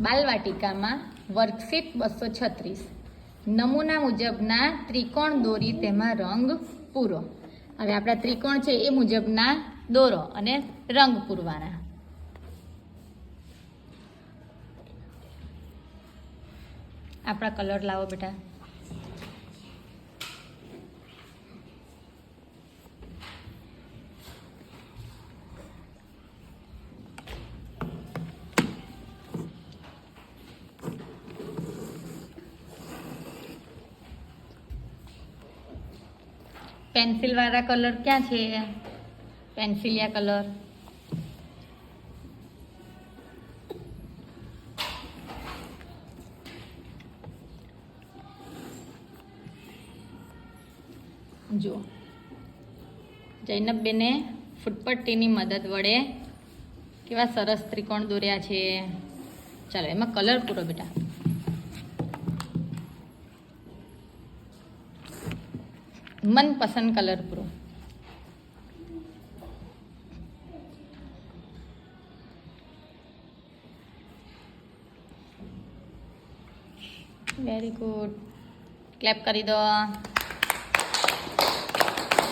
બાલવાટિકામાં worksheet 236 નમૂના મુજબના ત્રિકોણ દોરી તેમાં રંગ પૂરો. હવે આપણા ત્રિકોણ છે એ મુજબના દોરો અને રંગ પૂરવાના. આપણા કલર લાવો બેટા. पेंसिल वाला कलर क्या है? पेंसिलिया कलर. जो जैनब बेने फूटपट्टीनी मदद वडे केवा सरस त्रिकोण दोर्या छे. चलो एमां कलर पूरो बेटा. मनपसंद कलर पूरो. Very good. क्लेप करी दो.